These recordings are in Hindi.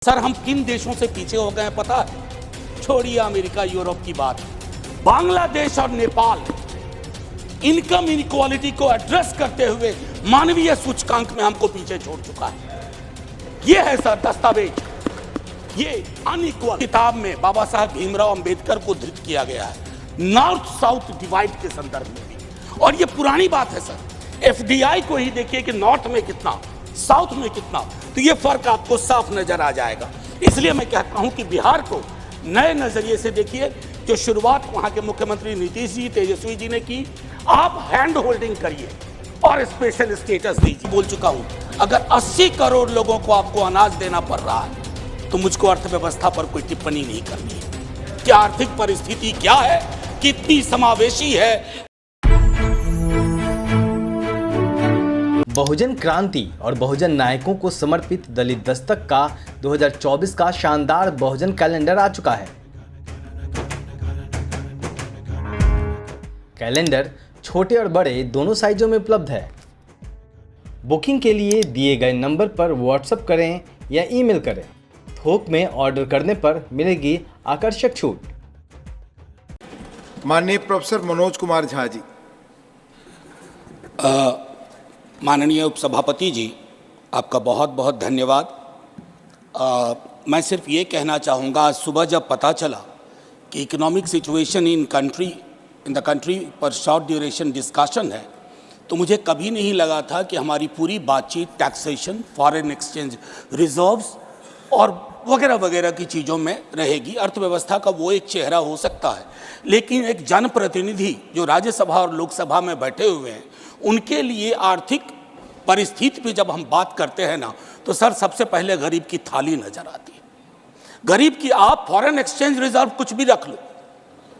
सर हम किन देशों से पीछे हो गए हैं पता है? छोड़िए अमेरिका यूरोप की बात, बांग्लादेश और नेपाल इनकम इनक्वालिटी को एड्रेस करते हुए मानवीय सूचकांक में हमको पीछे छोड़ चुका है। ये है सर दस्तावेज, ये अनइक्वल किताब में बाबा साहब भीमराव अंबेडकर को धृत किया गया है नॉर्थ साउथ डिवाइड के संदर्भ में भी। और ये पुरानी बात है सर, एफडीआई को ही देखिए कि नॉर्थ में कितना साउथ में कितना, तो ये फर्क आपको साफ नजर आ जाएगा। इसलिए मैं कहता हूं कि बिहार को नए नजरिए से देखिए। जो शुरुआत वहां के मुख्यमंत्री नीतीश जी तेजस्वी जी ने की, आप हैंड होल्डिंग करिए और स्पेशल स्टेटस दीजिए। बोल चुका हूं, अगर 80 करोड़ लोगों को आपको अनाज देना पड़ रहा है तो मुझको अर्थव्यवस्था पर कोई टिप्पणी नहीं करनी है कि आर्थिक परिस्थिति क्या है, कितनी समावेशी है। बहुजन क्रांति और बहुजन नायकों को समर्पित दलित दस्तक का 2024 का शानदार बहुजन कैलेंडर आ चुका है। कैलेंडर छोटे और बड़े दोनों साइजों में उपलब्ध है। बुकिंग के लिए दिए गए नंबर पर व्हाट्सएप करें या ईमेल करें। थोक में ऑर्डर करने पर मिलेगी आकर्षक छूट। माननीय प्रोफेसर मनोज कुमार झा जी। माननीय उपसभापति जी, आपका बहुत बहुत धन्यवाद। मैं सिर्फ ये कहना चाहूँगा, आज सुबह जब पता चला कि economic situation in the country पर शॉर्ट ड्यूरेशन डिस्कशन है, तो मुझे कभी नहीं लगा था कि हमारी पूरी बातचीत टैक्सेशन, फॉरेन एक्सचेंज रिजर्व्स और वगैरह वगैरह की चीज़ों में रहेगी। अर्थव्यवस्था का वो एक चेहरा हो सकता है, लेकिन एक जनप्रतिनिधि जो राज्यसभा और लोकसभा में बैठे हुए हैं, उनके लिए आर्थिक परिस्थिति पे जब हम बात करते हैं ना, तो सर सबसे पहले गरीब की थाली नजर आती है। गरीब की, आप फॉरेन एक्सचेंज रिजर्व कुछ भी रख लो,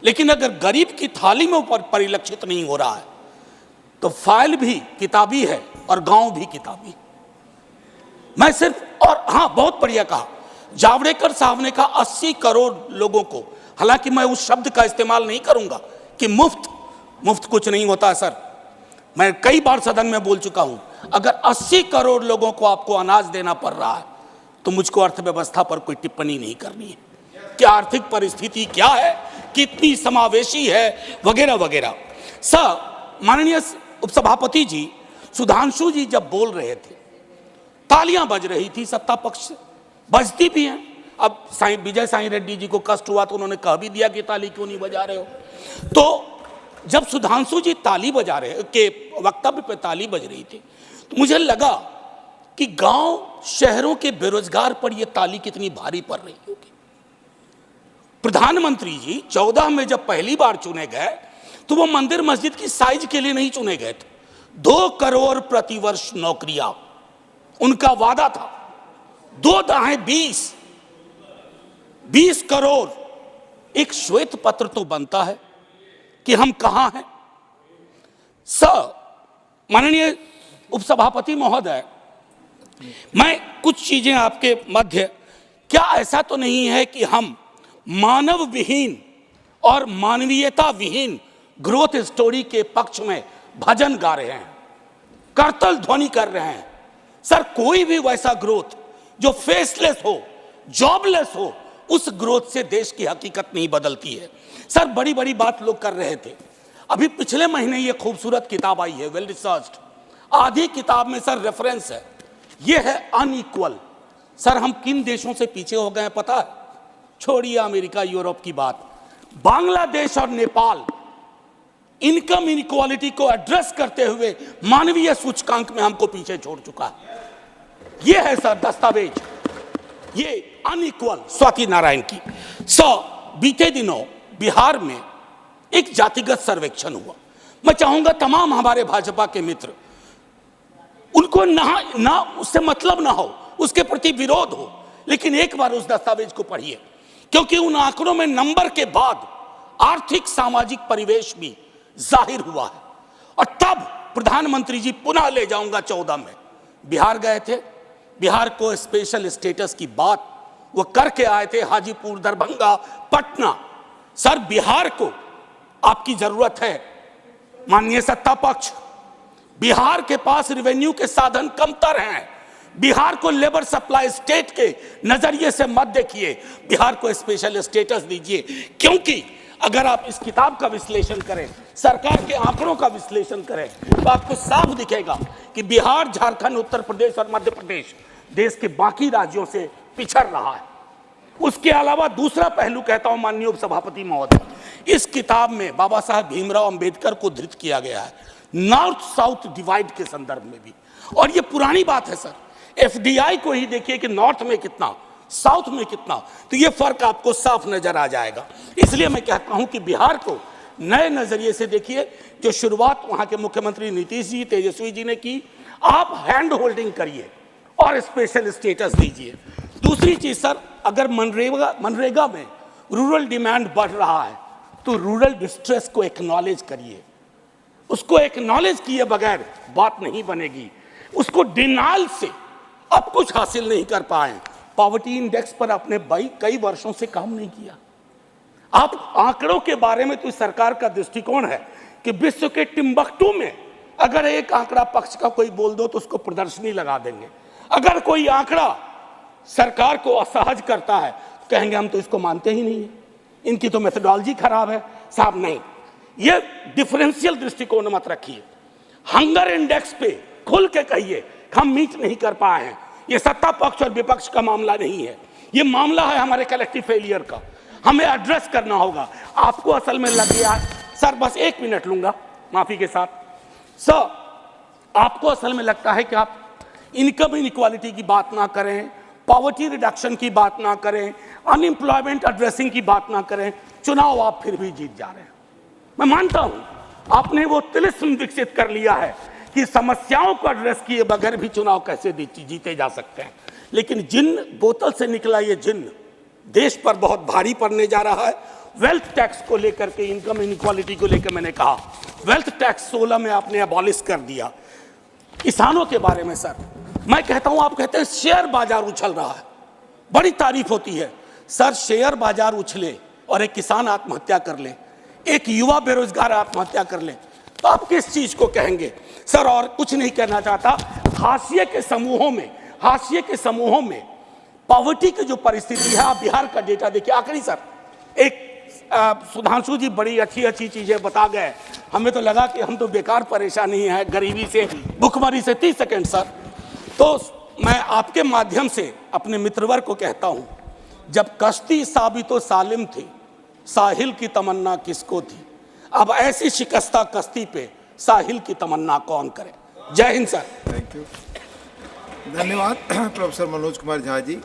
लेकिन अगर गरीब की थाली में ऊपर परिलक्षित नहीं हो रहा है तो फाइल भी किताबी है और गांव भी किताबी। मैं सिर्फ, और हाँ बहुत बढ़िया कहा जावड़ेकर साहब ने कहा 80 करोड़ लोगों को, हालांकि मैं उस शब्द का इस्तेमाल नहीं करूंगा कि मुफ्त कुछ नहीं होता है सर। मैं कई बार सदन में बोल चुका हूं, अगर 80 करोड़ लोगों को आपको अनाज देना पड़ रहा है तो मुझको अर्थव्यवस्था पर कोई टिप्पणी नहीं करनी है कि आर्थिक परिस्थिति क्या है, कितनी समावेशी है, वगैरह वगैरह। सर माननीय उपसभापति जी, सुधांशु जी जब बोल रहे थे तालियां बज रही थी सत्ता पक्ष से, बजती भी हैं। अब विजय साई रेड्डी जी को कष्ट हुआ तो उन्होंने कह भी दिया कि ताली क्यों नहीं बजा रहे हो। तो जब सुधांशु जी ताली बजा रहे के वक्तव्य पे ताली बज रही थी, तो मुझे लगा कि गांव शहरों के बेरोजगार पर यह ताली कितनी भारी पड़ रही होगी। प्रधानमंत्री जी 14 में जब पहली बार चुने गए तो वो मंदिर मस्जिद की साइज के लिए नहीं चुने गए थे। 2 करोड़ प्रतिवर्ष नौकरियां उनका वादा था। 2 दाहें 20 करोड़। एक श्वेत पत्र तो बनता है कि हम कहां हैं। सर माननीय उपसभापति महोदय, मैं कुछ चीजें आपके मध्य, क्या ऐसा तो नहीं है कि हम मानव विहीन और मानवीयता विहीन ग्रोथ स्टोरी के पक्ष में भजन गा रहे हैं, करतल ध्वनि कर रहे हैं? सर कोई भी वैसा ग्रोथ जो फेसलेस हो, जॉबलेस हो, उस ग्रोथ से देश की हकीकत नहीं बदलती है। सर बड़ी बड़ी बात लोग कर रहे थे। अभी पिछले महीने ये खूबसूरत किताब आई है, वेल रिसर्च्ड। आधी किताब में सर रेफरेंस है, ये है अनइक्वल। सर हम किन देशों से पीछे हो गए हैं पता है? छोड़िए अमेरिका यूरोप की बात, बांग्लादेश और नेपाल इनकम इनक्वालिटी को एड्रेस करते हुए मानवीय सूचकांक में हमको पीछे छोड़ चुका है। ये है सर दस्तावेज, ये अनइक्वल। स्वाति नारायण की। बीते दिनों बिहार में एक जातिगत सर्वेक्षण हुआ। मैं चाहूंगा तमाम हमारे भाजपा के मित्र, उनको ना उससे मतलब ना हो, उसके प्रति विरोध हो, लेकिन एक बार उस दस्तावेज को पढ़िए, क्योंकि उन आंकड़ों में नंबर के बाद आर्थिक सामाजिक परिवेश भी जाहिर हुआ है। और तब प्रधानमंत्री जी, पुनः ले जाऊंगा 14 में बिहार गए थे, बिहार को स्पेशल स्टेटस की बात वो करके आए थे, हाजीपुर, दरभंगा, पटना। सर बिहार को आपकी जरूरत है माननीय सत्ता पक्ष। बिहार के पास रेवेन्यू के साधन कमतर हैं, बिहार को लेबर सप्लाई स्टेट के नजरिए से मत देखिए, बिहार को स्पेशल स्टेटस दीजिए। क्योंकि अगर आप इस किताब का विश्लेषण करें, सरकार के आंकड़ों का विश्लेषण करें, तो आपको साफ दिखेगा कि बिहार, झारखंड, उत्तर प्रदेश और मध्य प्रदेश देश के बाकी राज्यों से पिछड़ रहा है। उसके अलावा दूसरा पहलू कहता हूं माननीय उपसभापति महोदय, इस किताब में बाबा साहब भीमराव अंबेडकर को धृत किया गया है नॉर्थ साउथ डिवाइड के संदर्भ में भी। और ये पुरानी बात है सर, एफडीआई को ही देखिए कि नॉर्थ में कितना, साउथ में कितना, तो ये फर्क आपको साफ नजर आ जाएगा। इसलिए मैं कहता हूं कि बिहार को नए नजरिए से देखिए। जो शुरुआत वहां के मुख्यमंत्री नीतीश जी, तेजस्वी जी ने की, आप हैंड होल्डिंग करिए और स्पेशल स्टेटस दीजिए। दूसरी चीज सर, अगर मनरेगा में रूरल डिमांड बढ़ रहा है तो रूरल डिस्ट्रेस को एक्नॉलेज करिए। उसको एक्नॉलेज किए बगैर बात नहीं बनेगी। उसको डिनाइल से अब कुछ हासिल नहीं कर पाए। पॉवर्टी इंडेक्स पर आपने कई वर्षों से काम नहीं किया। आप आंकड़ों के बारे में तो सरकार का दृष्टिकोण है कि विश्व के टिम्बकटू में अगर एक आंकड़ा पक्ष का कोई बोल दो तो उसको प्रदर्शनी लगा देंगे। अगर कोई आंकड़ा सरकार को असहज करता है तो कहेंगे हम तो इसको मानते ही नहीं है, इनकी तो मेथोडोलॉजी खराब है। साहब नहीं, ये डिफरेंशियल दृष्टिकोण मत रखिए। हंगर इंडेक्स पे खुल के कहिए हम मीट नहीं कर पाए हैं। ये सत्ता पक्ष और विपक्ष का मामला नहीं है, ये मामला है हमारे कलेक्टिव फेलियर का। हमें एड्रेस करना होगा। आपको असल में लग गया सर, बस 1 मिनट लूंगा माफी के साथ सर, आपको असल में लगता है कि आप इनकम इनइक्वालिटी की बात ना करें, पॉवर्टी रिडक्शन की बात ना करें, अनएम्प्लॉयमेंट एड्रेसिंग की बात ना करें, चुनाव आप फिर भी जीत जा रहे हैं। मैं मानता हूं आपने वो तिलिस्म विकसित कर लिया है कि समस्याओं को एड्रेस किए बगैर भी चुनाव कैसे जीते जा सकते हैं। लेकिन जिन बोतल से निकला ये जिन देश पर बहुत भारी पड़ने जा रहा है। वेल्थ टैक्स को लेकर के, इनकम इनइक्वालिटी को लेकर मैंने कहा वेल्थ टैक्स 16 में आपने अबॉलिश कर दिया। किसानों के बारे में सर मैं कहता हूं, आप कहते हैं शेयर बाजार उछल रहा है, बड़ी तारीफ होती है सर। शेयर बाजार उछले और एक किसान आत्महत्या कर ले, एक युवा बेरोजगार आत्महत्या कर ले, तो आप किस चीज को कहेंगे सर? और कुछ नहीं कहना चाहता। हाशिए के समूहों में पॉवर्टी की जो परिस्थिति है, आप बिहार का डेटा देखिए। आखिरी सर, एक सुधांशु जी बड़ी अच्छी चीजें बता गए, हमें तो लगा कि हम तो बेकार परेशानी है गरीबी से, भुखमरी से। 30 सेकेंड सर। तो मैं आपके माध्यम से अपने मित्रवर्ग को कहता हूं, जब कश्ती साबितो सालिम थी, साहिल की तमन्ना किसको थी? अब ऐसी शिकस्ता कश्ती पे साहिल की तमन्ना कौन करे? जय हिंद सर। थैंक यू, धन्यवाद प्रोफेसर मनोज कुमार झा जी।